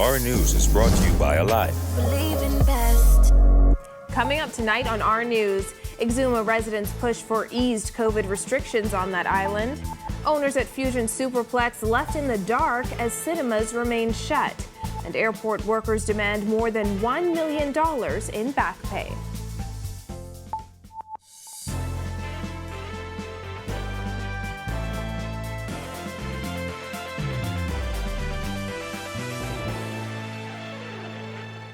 Our News is brought to you by Alive. Coming up tonight on Our News, Exuma residents push for eased COVID restrictions on that island. Owners at Fusion Superplex left in the dark as cinemas remain shut. And airport workers demand more than $1 million in back pay.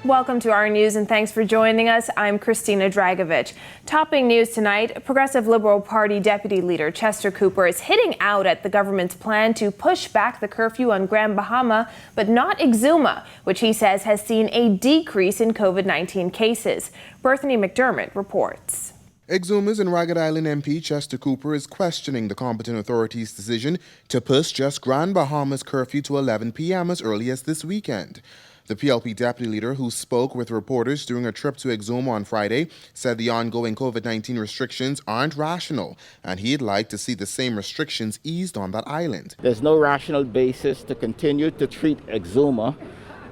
Welcome to Our News and thanks for joining us. I'm Christina Dragovich. Topping news tonight, Progressive Liberal Party Deputy Leader Chester Cooper is hitting out at the government's plan to push back the curfew on Grand Bahama, but not Exuma, which he says has seen a decrease in COVID-19 cases. Berthany McDermott reports. Exuma's and Ragged Island MP Chester Cooper is questioning the competent authorities' decision to push just Grand Bahama's curfew to 11 p.m. as early as this weekend. The PLP deputy leader, who spoke with reporters during a trip to Exuma on Friday, said the ongoing COVID-19 restrictions aren't rational, and he'd like to see the same restrictions eased on that island. There's no rational basis to continue to treat Exuma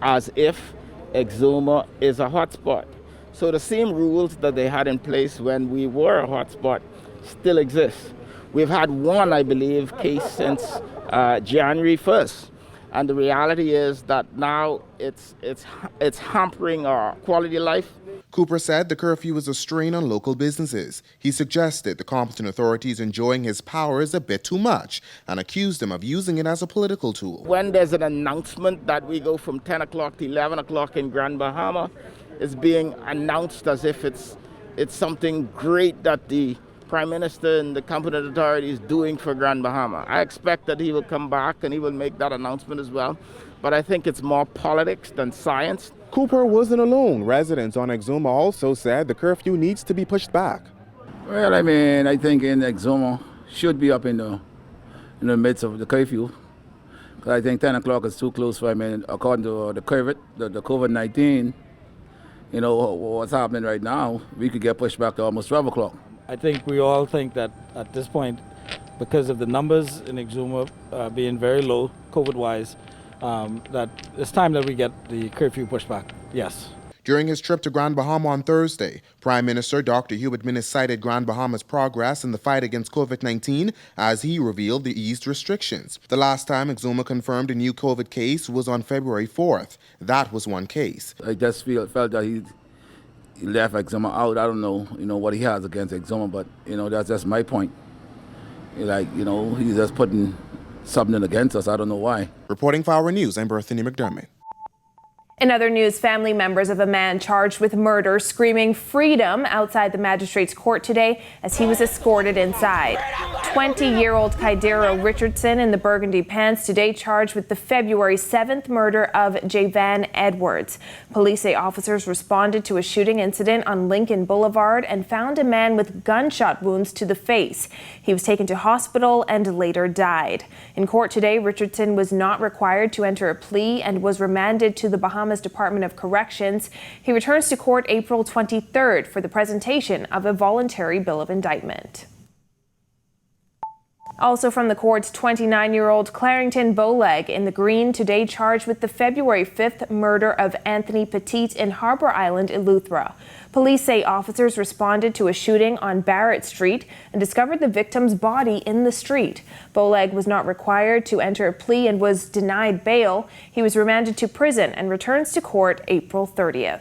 as if Exuma is a hotspot. So the same rules that they had in place when we were a hotspot still exist. We've had one, I believe, case since January 1st. And the reality is that now it's hampering our quality of life. Cooper said the curfew is a strain on local businesses. He suggested the competent authorities enjoying his powers a bit too much and accused them of using it as a political tool. When there's an announcement that we go from 10 o'clock to 11 o'clock in Grand Bahama, it's being announced as if it's something great that the Prime Minister and the competent authority is doing for Grand Bahama. I expect that he will come back and he will make that announcement as well. But I think it's more politics than science. Cooper wasn't alone. Residents on Exuma also said the curfew needs to be pushed back. Well, I think in Exuma should be up in the midst of the curfew. Because I think 10 o'clock is too close for according to the COVID-19, what's happening right now, we could get pushed back to almost 12 o'clock. I think we all think that at this point, because of the numbers in Exuma being very low, COVID-wise, that it's time that we get the curfew pushed back. Yes. During his trip to Grand Bahama on Thursday, Prime Minister Dr. Hubert Minnis cited Grand Bahama's progress in the fight against COVID-19 as he revealed the eased restrictions. The last time Exuma confirmed a new COVID case was on February 4th. That was one case. I just felt that he left Exuma out. I don't know, what he has against Exuma, but, that's just my point. He's just putting something against us. I don't know why. Reporting for Our News, I'm Berthany McDermott. In other news, family members of a man charged with murder screaming freedom outside the magistrate's court today as he was escorted inside. 20-year-old Kaidero Richardson in the burgundy pants today charged with the February 7th murder of Javan Edwards. Police say officers responded to a shooting incident on Lincoln Boulevard and found a man with gunshot wounds to the face. He was taken to hospital and later died. In court today, Richardson was not required to enter a plea and was remanded to the Bahamas Department of Corrections. He returns to court April 23rd for the presentation of a voluntary bill of indictment. Also from the courts, 29-year-old Clarington Bowleg in the Green today charged with the February 5th murder of Anthony Petit in Harbor Island, Eleuthera. Police say officers responded to a shooting on Barrett Street and discovered the victim's body in the street. Bowleg was not required to enter a plea and was denied bail. He was remanded to prison and returns to court April 30th.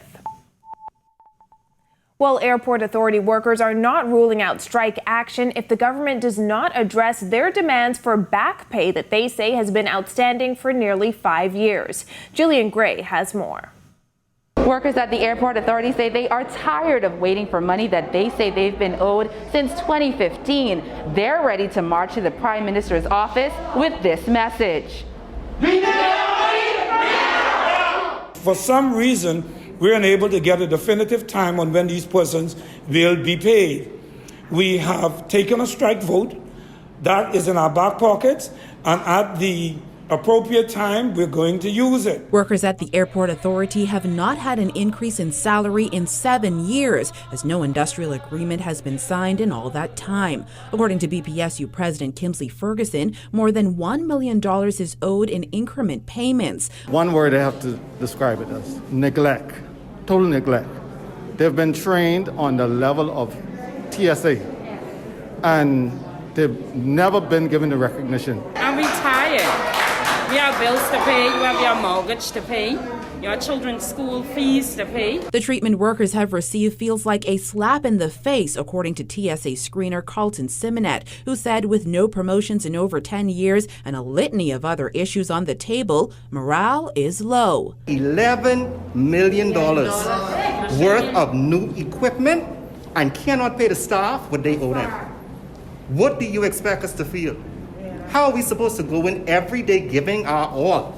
Well, airport authority workers are not ruling out strike action if the government does not address their demands for back pay that they say has been outstanding for nearly 5 years. Jillian Gray has more. Workers at the airport authority say they are tired of waiting for money that they say they've been owed since 2015. They're ready to march to the Prime Minister's office with this message. For some reason, we're unable to get a definitive time on when these persons will be paid. We have taken a strike vote that is in our back pockets, and at the appropriate time, we're going to use it. Workers at the Airport Authority have not had an increase in salary in 7 years, as no industrial agreement has been signed in all that time. According to BPSU President Kimsley Ferguson, more than $1 million is owed in increment payments. One word I have to describe it as: neglect, total neglect. They've been trained on the level of TSA, and they've never been given the recognition. I'm retired. We have bills to pay, you have your mortgage to pay, your children's school fees to pay. The treatment workers have received feels like a slap in the face, according to TSA screener Carlton Simonet, who said with no promotions in over 10 years and a litany of other issues on the table, morale is low. $11 million worth of new equipment and cannot pay the staff what they owe them. What do you expect us to feel? How are we supposed to go in every day giving our all?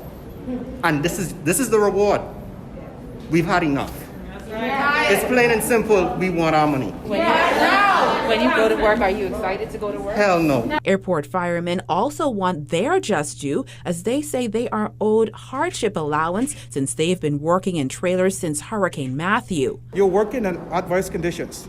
And this is the reward. We've had enough. It's plain and simple, we want our money. When you go to work, are you excited to go to work? Hell no. Airport firemen also want their just due, as they say they are owed hardship allowance since they've been working in trailers since Hurricane Matthew. You're working in adverse conditions,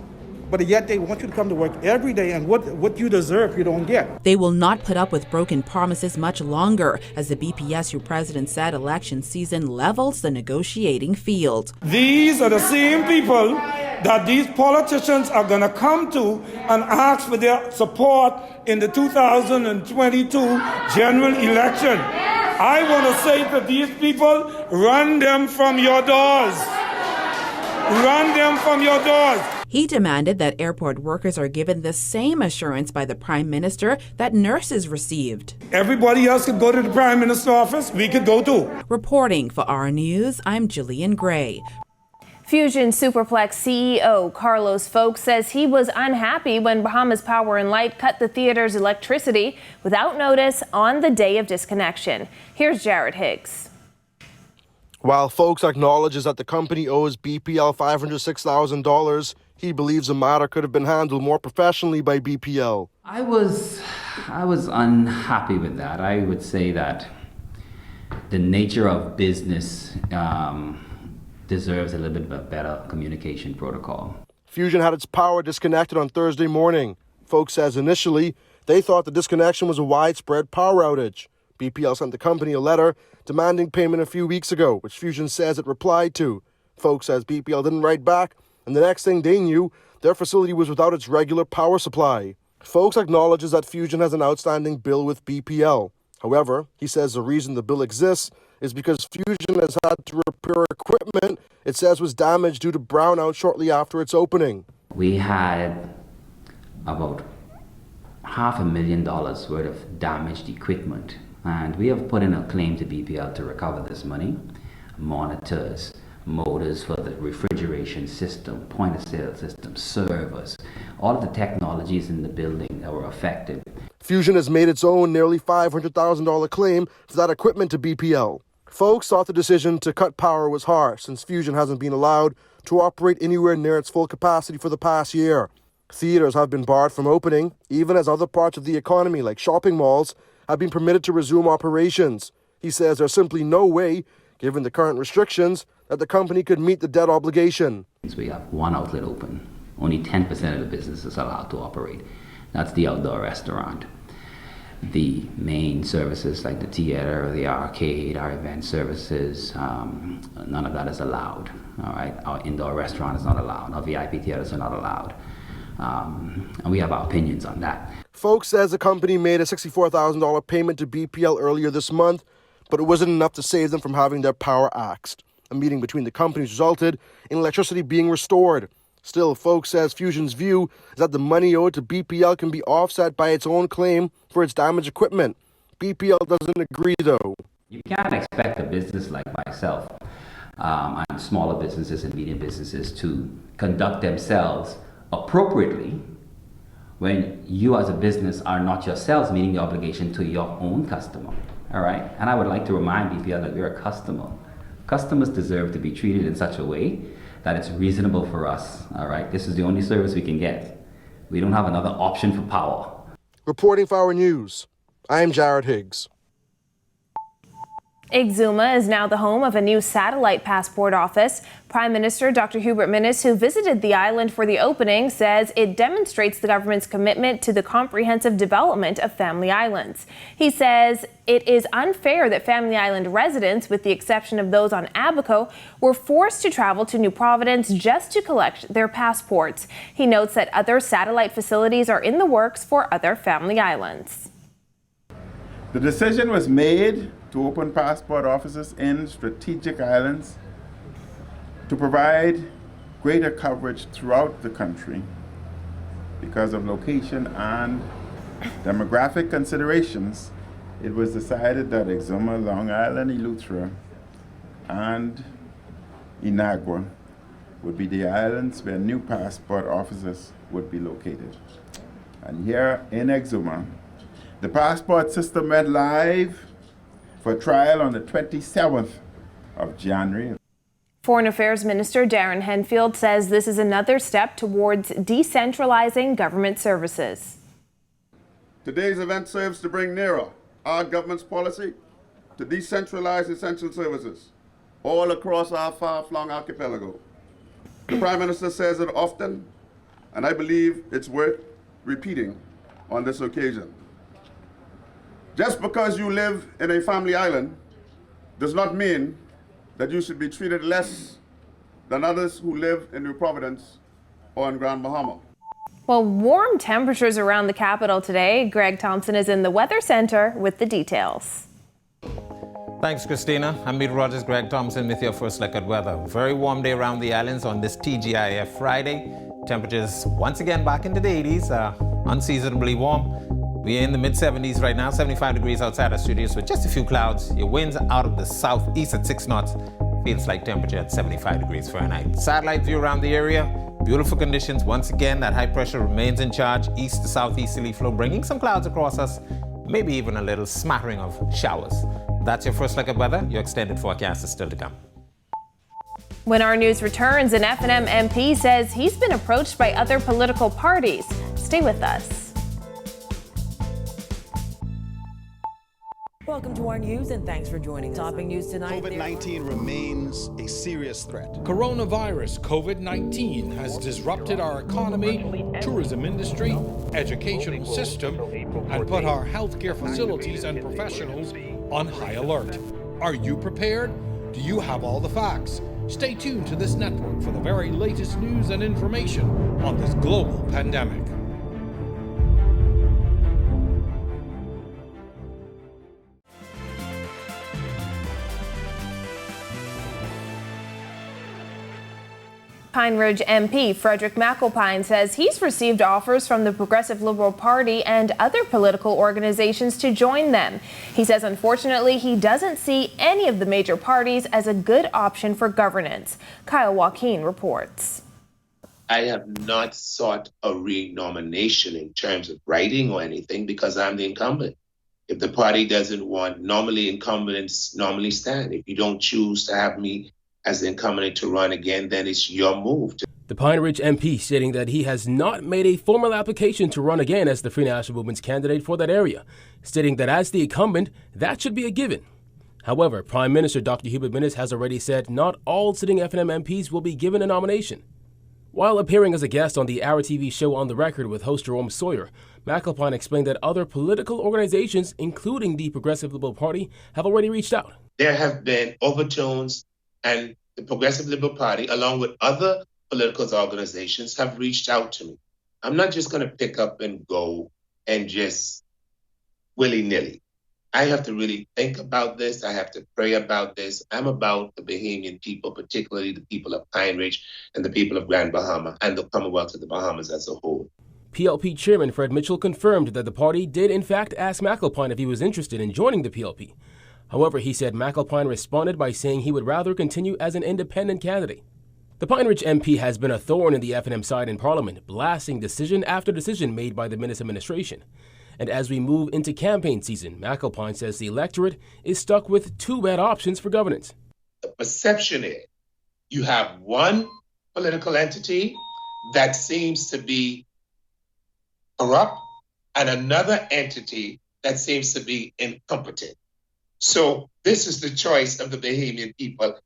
but yet they want you to come to work every day, and what you deserve you don't get. They will not put up with broken promises much longer, as the BPSU president said election season levels the negotiating field. These are the same people that these politicians are going to come to and ask for their support in the 2022 general election. I want to say to these people, run them from your doors. Run them from your doors. He demanded that airport workers are given the same assurance by the Prime Minister that nurses received. Everybody else could go to the Prime Minister's office, we could go too. Reporting for our News, I'm Jillian Gray. Fusion Superplex CEO Carlos Folk says he was unhappy when Bahamas Power and Light cut the theater's electricity without notice on the day of disconnection. Here's Jared Higgs. While Folks acknowledges that the company owes BPL $506,000, he believes the matter could have been handled more professionally by BPL. I was unhappy with that. I would say that the nature of business deserves a little bit of a better communication protocol. Fusion had its power disconnected on Thursday morning. Folks says initially they thought the disconnection was a widespread power outage. BPL sent the company a letter demanding payment a few weeks ago, which Fusion says it replied to. Folks says BPL didn't write back, and the next thing they knew, their facility was without its regular power supply. Folks acknowledges that Fusion has an outstanding bill with BPL. However, he says the reason the bill exists is because Fusion has had to repair equipment it says was damaged due to brownout shortly after its opening. We had about $500,000 worth of damaged equipment, and we have put in a claim to BPL to recover this money. Monitors, motors for the refrigeration system, point of sale system, servers, all of the technologies in the building that were affected. Fusion has made its own nearly $500,000 claim for that equipment to BPL. Folks thought the decision to cut power was harsh since Fusion hasn't been allowed to operate anywhere near its full capacity for the past year. Theaters have been barred from opening, even as other parts of the economy, like shopping malls, have been permitted to resume operations. He says there's simply no way, given the current restrictions, that the company could meet the debt obligation. We have one outlet open. Only 10% of the business is allowed to operate. That's the outdoor restaurant. The main services like the theater, the arcade, our event services, none of that is allowed. All right, our indoor restaurant is not allowed. Our VIP theaters are not allowed. And we have our opinions on that. Folks says the company made a $64,000 payment to BPL earlier this month, but it wasn't enough to save them from having their power axed. A meeting between the companies resulted in electricity being restored. Still, Folks says Fusion's view is that the money owed to BPL can be offset by its own claim for its damaged equipment. BPL doesn't agree, though. You can't expect a business like myself and smaller businesses and medium businesses to conduct themselves appropriately when you as a business are not yourselves meeting the obligation to your own customer. All right? And I would like to remind BPL that we're a customer. Customers deserve to be treated in such a way that it's reasonable for us. All right? This is the only service we can get. We don't have another option for power. Reporting for Our News, I am Jared Higgs. Exuma is now the home of a new satellite passport office. Prime Minister Dr. Hubert Minnis, who visited the island for the opening, says it demonstrates the government's commitment to the comprehensive development of Family Islands. He says it is unfair that Family Island residents, with the exception of those on Abaco, were forced to travel to New Providence just to collect their passports. He notes that other satellite facilities are in the works for other Family Islands. The decision was made to open passport offices in strategic islands to provide greater coverage throughout the country because of location and demographic considerations. It was decided that Exuma, Long Island, Eleuthera, and Inagua would be the islands where new passport offices would be located. And here in Exuma, the passport system went live for trial on the 27th of January. Foreign Affairs Minister Darren Henfield says this is another step towards decentralizing government services. Today's event serves to bring nearer our government's policy to decentralize essential services all across our far-flung archipelago. The Prime Minister says it often, and I believe it's worth repeating on this occasion. Just because you live in a family island does not mean that you should be treated less than others who live in New Providence or in Grand Bahama. Well, warm temperatures around the capital today. Greg Thompson is in the Weather Center with the details. Thanks, Christina. I'm meteorologist Greg Thompson with your first look at weather. Very warm day around the islands on this TGIF Friday. Temperatures once again back into the 80s, unseasonably warm. We're in the mid-70s right now, 75 degrees outside our studios with just a few clouds. Your winds out of the southeast at 6 knots. Feels like temperature at 75 degrees Fahrenheit. Satellite view around the area. Beautiful conditions. Once again, that high pressure remains in charge. East to southeasterly flow, bringing some clouds across us. Maybe even a little smattering of showers. That's your first look at weather. Your extended forecast is still to come. When our news returns, an F&M MP says he's been approached by other political parties. Stay with us. Welcome to our news and thanks for joining us. Topping news tonight. COVID-19 remains a serious threat. Coronavirus COVID-19 has disrupted our economy, tourism industry, educational system, and put our healthcare facilities and professionals on high alert. Are you prepared? Do you have all the facts? Stay tuned to this network for the very latest news and information on this global pandemic. Pine Ridge MP Frederick McAlpine says he's received offers from the Progressive Liberal Party and other political organizations to join them. He says, unfortunately, he doesn't see any of the major parties as a good option for governance. Kyle Joaquin reports. I have not sought a re-nomination in terms of writing or anything because I'm the incumbent. If the party doesn't want, normally incumbents normally stand. If you don't choose to have me as the incumbent to run again, then it's your move. The Pine Ridge MP stating that he has not made a formal application to run again as the Free National Movement's candidate for that area, stating that as the incumbent, that should be a given. However, Prime Minister Dr. Hubert Minnis has already said not all sitting F&M MPs will be given a nomination. While appearing as a guest on the Ara TV show On the Record with host Jerome Sawyer, McAlpine explained that other political organizations, including the Progressive Liberal Party, have already reached out. There have been overtones, and the Progressive Liberal Party, along with other political organizations, have reached out to me. I'm not just going to pick up and go and just willy-nilly. I have to really think about this. I have to pray about this. I'm about the Bahamian people, particularly the people of Pine Ridge and the people of Grand Bahama and the Commonwealth of the Bahamas as a whole. PLP Chairman Fred Mitchell confirmed that the party did in fact ask McAlpine if he was interested in joining the PLP. However, he said McAlpine responded by saying he would rather continue as an independent candidate. The Pine Ridge MP has been a thorn in the F&M side in Parliament, blasting decision after decision made by the Minnis administration. And as we move into campaign season, McAlpine says the electorate is stuck with two bad options for governance. The perception is you have one political entity that seems to be corrupt and another entity that seems to be incompetent. So this is the choice of the Bahamian people.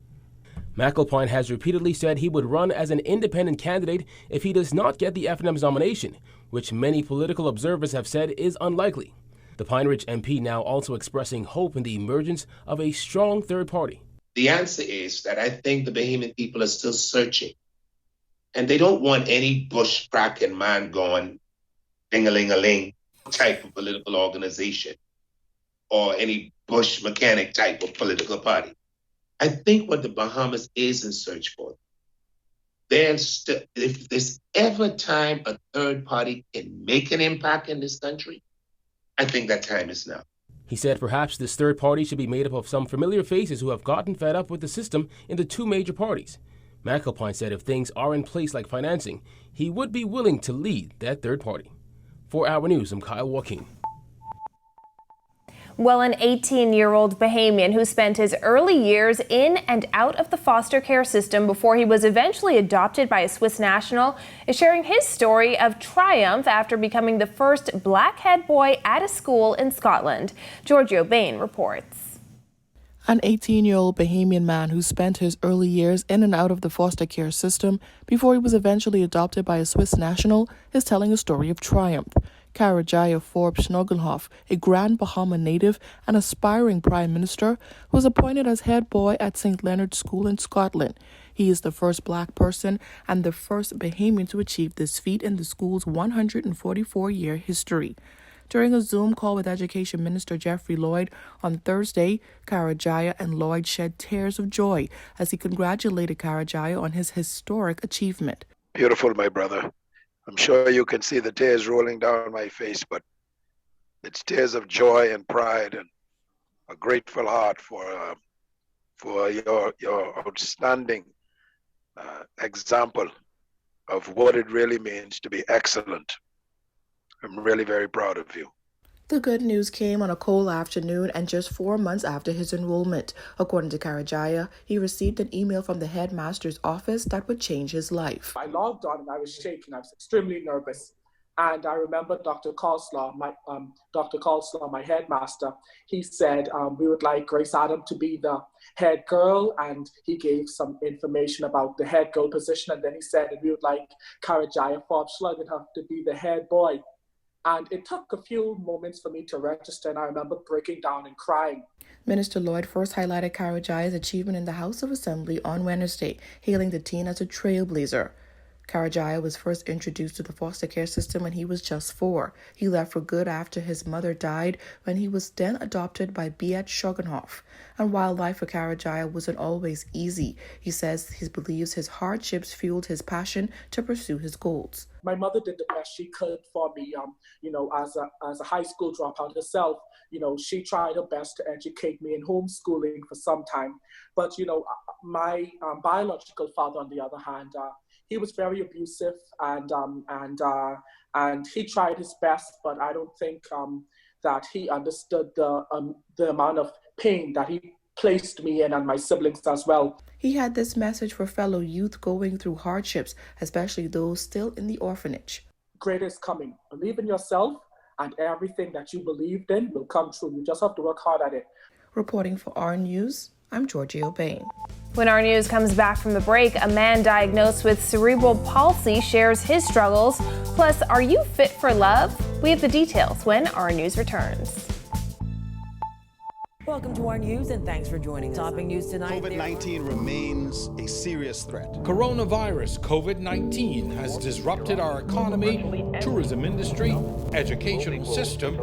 McAlpine has repeatedly said he would run as an independent candidate if he does not get the FNM's nomination, which many political observers have said is unlikely. The Pine Ridge MP now also expressing hope in the emergence of a strong third party. The answer is that I think the Bahamian people are still searching. And they don't want any bush-cracking, man-going, ding-a-ling-a-ling type of political organization or any bush mechanic type of political party. I think what the Bahamas is in search for, if there's ever time a third party can make an impact in this country, I think that time is now. He said perhaps this third party should be made up of some familiar faces who have gotten fed up with the system in the two major parties. McAlpine said if things are in place like financing, he would be willing to lead that third party. For Our News, I'm Kyle Joaquin. Well, an 18-year-old Bahamian who spent his early years in and out of the foster care system before he was eventually adopted by a Swiss national is sharing his story of triumph after becoming the first black head boy at a school in Scotland. Giorgio Bain reports. An 18-year-old Bahamian man who spent his early years in and out of the foster care system before he was eventually adopted by a Swiss national is telling a story of triumph. Karajaya Forbes Schnogelhoff, a Grand Bahama native and aspiring prime minister, was appointed as head boy at St. Leonard's School in Scotland. He is the first black person and the first Bahamian to achieve this feat in the school's 144-year history. During a Zoom call with Education Minister Jeffrey Lloyd on Thursday, Karajaya and Lloyd shed tears of joy as he congratulated Karajaya on his historic achievement. Beautiful, my brother. I'm sure you can see the tears rolling down my face, but it's tears of joy and pride and a grateful heart for your outstanding example of what it really means to be excellent. I'm really very proud of you. The good news came on a cold afternoon and just 4 months after his enrollment. According to Karajaya, he received an email from the headmaster's office that would change his life. I logged on and I was shaking. I was extremely nervous. And I remember Dr. Coleslaw, my headmaster, he said, we would like Grace Adam to be the head girl. And he gave some information about the head girl position. And then he said, we would like Karajaya Forbes Schnogelhoff to be the head boy. And it took a few moments for me to register, and I remember breaking down and crying. Minister Lloyd first highlighted Karajaya's achievement in the House of Assembly on Wednesday, hailing the teen as a trailblazer. Karajaya was first introduced to the foster care system when he was just 4. He left for good after his mother died when he was then adopted by Beat Schnogelhoff. And while life for Karajaya wasn't always easy, he says he believes his hardships fueled his passion to pursue his goals. My mother did the best she could for me, as a high school dropout herself. She tried her best to educate me in homeschooling for some time. But, my biological father, on the other hand, he was very abusive and he tried his best, but I don't think that he understood the amount of pain that he placed me in and my siblings as well. He had this message for fellow youth going through hardships, especially those still in the orphanage. Greater is coming. Believe in yourself and everything that you believed in will come true. You just have to work hard at it. Reporting for Our News, I'm Giorgio Bain. When Our News comes back from the break, a man diagnosed with cerebral palsy shares his struggles. Plus, are you fit for love? We have the details when Our News returns. Welcome to Our News and thanks for joining us. Topping news tonight. COVID-19 remains a serious threat. Coronavirus COVID-19 has disrupted our economy, tourism industry, educational system,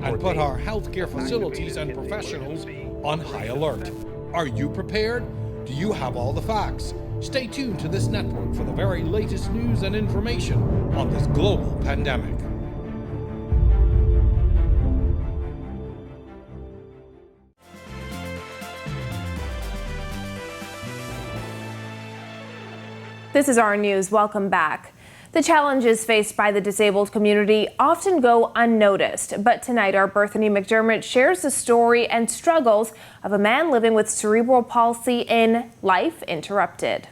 and put our healthcare facilities and professionals on high alert. Are you prepared? Do you have all the facts? Stay tuned to this network for the very latest news and information on this global pandemic. This is Our News. Welcome back. The challenges faced by the disabled community often go unnoticed, but tonight our Bethany McDermott shares the story and struggles of a man living with cerebral palsy in Life Interrupted.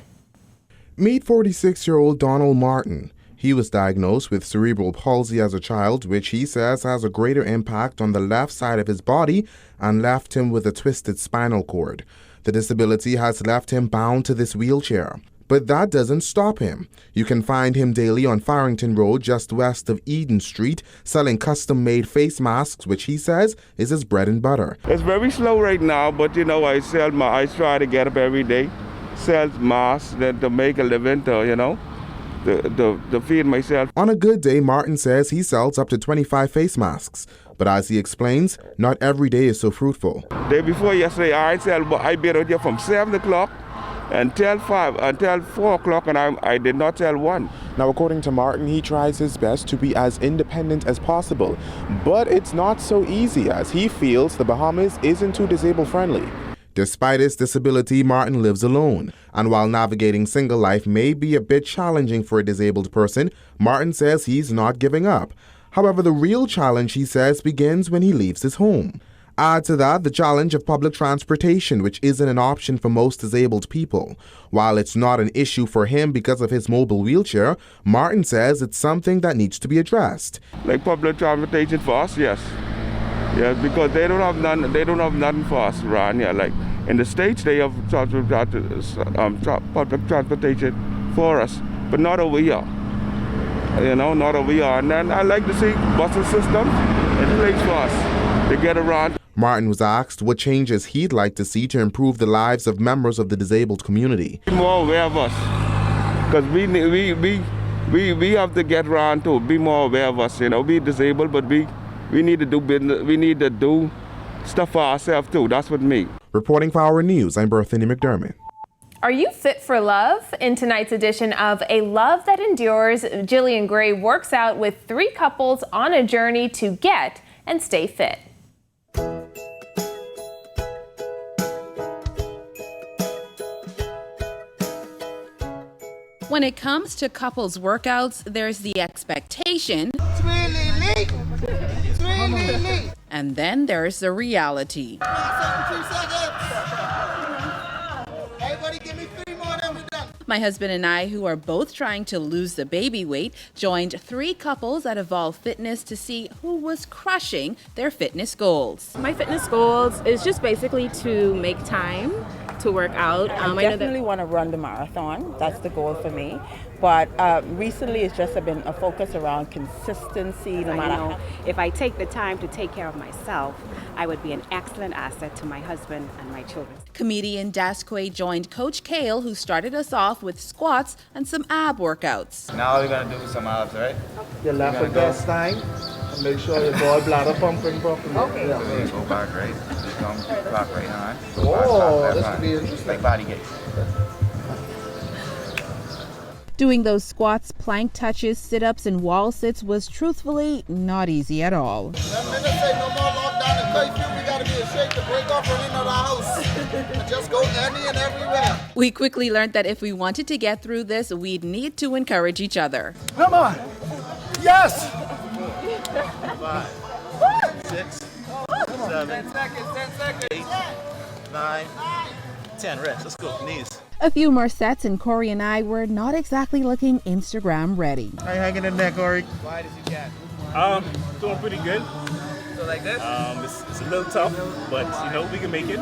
Meet 46-year-old Donald Martin. He was diagnosed with cerebral palsy as a child, which he says has a greater impact on the left side of his body and left him with a twisted spinal cord. The disability has left him bound to this wheelchair. But that doesn't stop him. You can find him daily on Farrington Road, just west of Eden Street, selling custom-made face masks, which he says is his bread and butter. It's very slow right now, but I try to get up every day, sell masks to make a living, to feed myself. On a good day, Martin says he sells up to 25 face masks. But as he explains, not every day is so fruitful. Day before yesterday, I been out here from 7 o'clock until 4 o'clock, and I did not tell one. Now, according to Martin, he tries his best to be as independent as possible. But it's not so easy, as he feels the Bahamas isn't too disabled friendly. Despite his disability, Martin lives alone. And while navigating single life may be a bit challenging for a disabled person, Martin says he's not giving up. However, the real challenge, he says, begins when he leaves his home. Add to that the challenge of public transportation, which isn't an option for most disabled people. While it's not an issue for him because of his mobile wheelchair, Martin says it's something that needs to be addressed. Like public transportation for us, yes. Yes, because they don't have nothing for us around here. Like in the States, they have public transportation for us, but not over here. Not over here. And then I like to see busing systems in place for us to get around. Martin was asked what changes he'd like to see to improve the lives of members of the disabled community. Be more aware of us, because we have to get around to be more aware of us. We disabled, but we need to do business. We need to do stuff for ourselves too. That's what me. Reporting for Our News, I'm Berthany McDermott. Are you fit for love? In tonight's edition of A Love That Endures, Jillian Gray works out with 3 couples on a journey to get and stay fit. When it comes to couples workouts, there's the expectation. And then there's the reality. My husband and I, who are both trying to lose the baby weight, joined 3 couples at Evolve Fitness to see who was crushing their fitness goals. My fitness goals is just basically to make time to work out. I definitely want to run the marathon. That's the goal for me. But recently it's just been a focus around consistency. No matter how. If I take the time to take care of myself, I would be an excellent asset to my husband and my children. Comedian Dasquay joined Coach Kale, who started us off with squats and some ab workouts. Now we're going to do some abs, right? Your left foot best time. And make sure your gallbladder pumping properly. Okay. Yeah. So go back right. Come back right hand. This could be interesting. Like body gate. Doing those squats, plank touches, sit-ups, and wall sits was truthfully not easy at all. We quickly learned that if we wanted to get through this, we'd need to encourage each other. Come on! Yes! 5, 6, 7, 10 seconds. 8, 9, 10. Rest. Let's go. Knees. A few more sets and Corey and I were not exactly looking Instagram ready. How you hanging in there, Corey? Wide as you can. Doing pretty good. So like this? It's a little tough, but we can make it.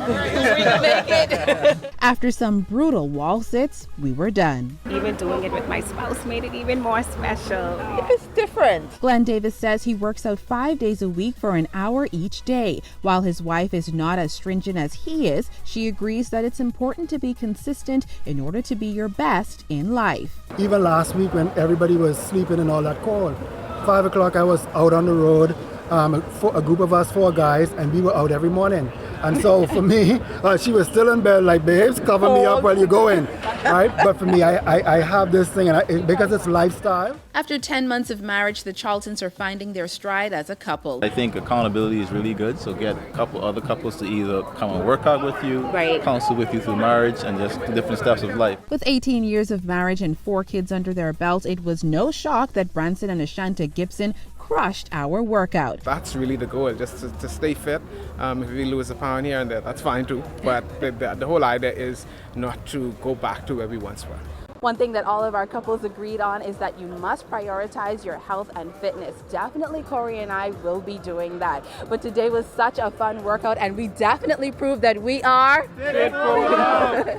After some brutal wall sits, we were done. Even doing it with my spouse made it even more special. It's different. Glenn Davis says he works out 5 days a week for an hour each day. While his wife is not as stringent as he is, she agrees that it's important to be consistent in order to be your best in life. Even last week when everybody was sleeping and all that cold, 5 o'clock I was out on the road. A group of us 4 guys, and we were out every morning. And so for me, she was still in bed like, babes, cover me up while you go in, right? But for me, I have this thing, and because it's lifestyle. After 10 months of marriage, the Charltons are finding their stride as a couple. I think accountability is really good, so get other couples to either come and work out with you, counsel with you through marriage, and just different steps of life. With 18 years of marriage and 4 kids under their belt, it was no shock that Branson and Ashanta Gibson crushed our workout. That's really the goal, just to stay fit. If we lose a pound here and there, that's fine too. But the whole idea is not to go back to where we once were. One thing that all of our couples agreed on is that you must prioritize your health and fitness. Definitely Corey and I will be doing that. But today was such a fun workout, and we definitely proved that we are fit for love.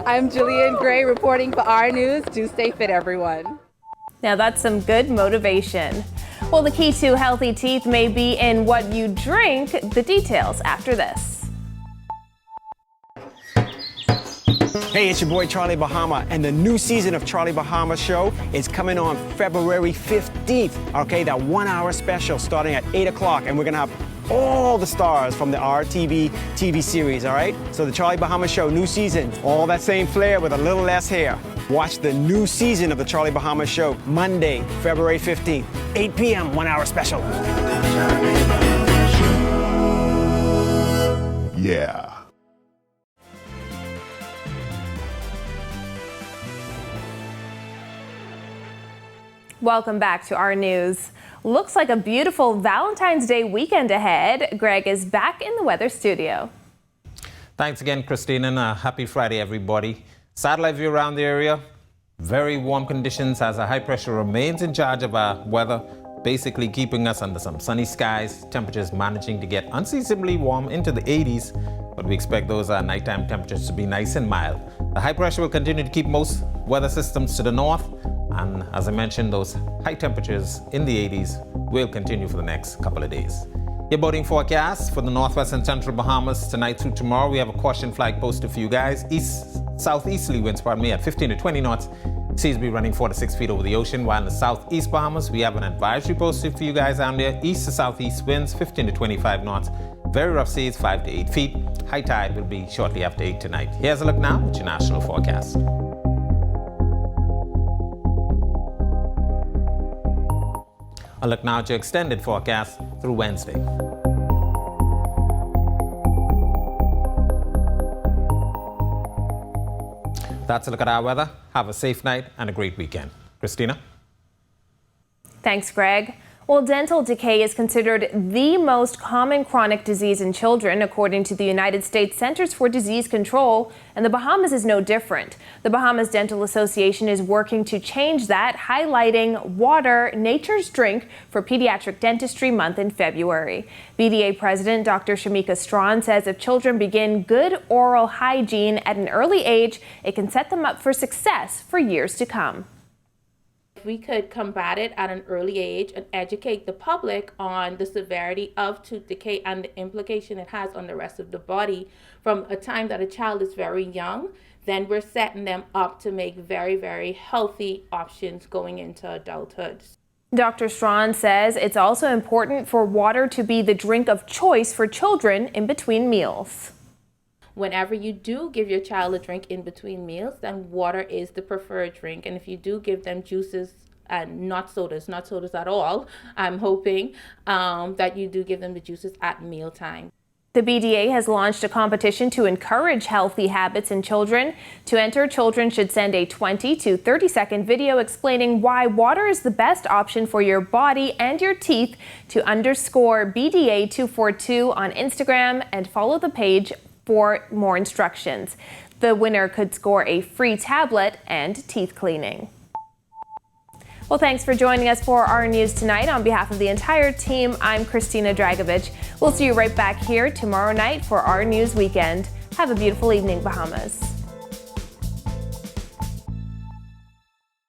I'm Jillian Gray reporting for our News. Do stay fit, everyone. Now that's some good motivation. Well, the key to healthy teeth may be in what you drink. The details after this. Hey, it's your boy Charlie Bahama, and the new season of Charlie Bahama Show is coming on February 15th. Okay, that 1 hour special starting at 8 o'clock, and we're gonna have all the stars from the RTV TV series, all right? So the Charlie Bahama Show, new season, all that same flair with a little less hair. Watch the new season of the Charlie Bahama Show Monday, February 15th, 8 p.m., 1 hour special. Yeah. Welcome back to our news. Looks like a beautiful Valentine's Day weekend ahead. Greg is back in the weather studio. Thanks again, Christine, and happy Friday, everybody. Satellite view around the area. Very warm conditions as a high pressure remains in charge of our weather, basically keeping us under some sunny skies. Temperatures managing to get unseasonably warm into the 80s, but we expect those nighttime temperatures to be nice and mild. The high pressure will continue to keep most weather systems to the north, and as I mentioned, those high temperatures in the 80s will continue for the next couple of days. Your boating forecast for the northwest and central Bahamas tonight through tomorrow. We have a caution flag posted for you guys. Southeasterly winds, at 15 to 20 knots. Seas will be running 4 to 6 feet over the ocean, while in the southeast Bahamas, we have an advisory posted for you guys down there. East to southeast winds, 15 to 25 knots. Very rough seas, 5 to 8 feet. High tide will be shortly after 8 tonight. Here's a look now at your national forecast. A look now at your extended forecast through Wednesday. That's a look at our weather. Have a safe night and a great weekend. Christina? Thanks, Greg. Well, dental decay is considered the most common chronic disease in children, according to the United States Centers for Disease Control, and the Bahamas is no different. The Bahamas Dental Association is working to change that, highlighting Water, Nature's Drink for Pediatric Dentistry Month in February. BDA President Dr. Shamika Strawn says if children begin good oral hygiene at an early age, it can set them up for success for years to come. If we could combat it at an early age and educate the public on the severity of tooth decay and the implication it has on the rest of the body from a time that a child is very young, then we're setting them up to make very, very healthy options going into adulthood. Dr. Strawn says it's also important for water to be the drink of choice for children in between meals. Whenever you do give your child a drink in between meals, then water is the preferred drink. And if you do give them juices and not sodas at all, I'm hoping that you do give them the juices at mealtime. The BDA has launched a competition to encourage healthy habits in children. To enter, children should send a 20 to 30-second video explaining why water is the best option for your body and your teeth to _BDA242 on Instagram and follow the page for more instructions. The winner could score a free tablet and teeth cleaning. Well, thanks for joining us for our news tonight. On behalf of the entire team, I'm Christina Dragovich. We'll see you right back here tomorrow night for our news weekend. Have a beautiful evening, Bahamas.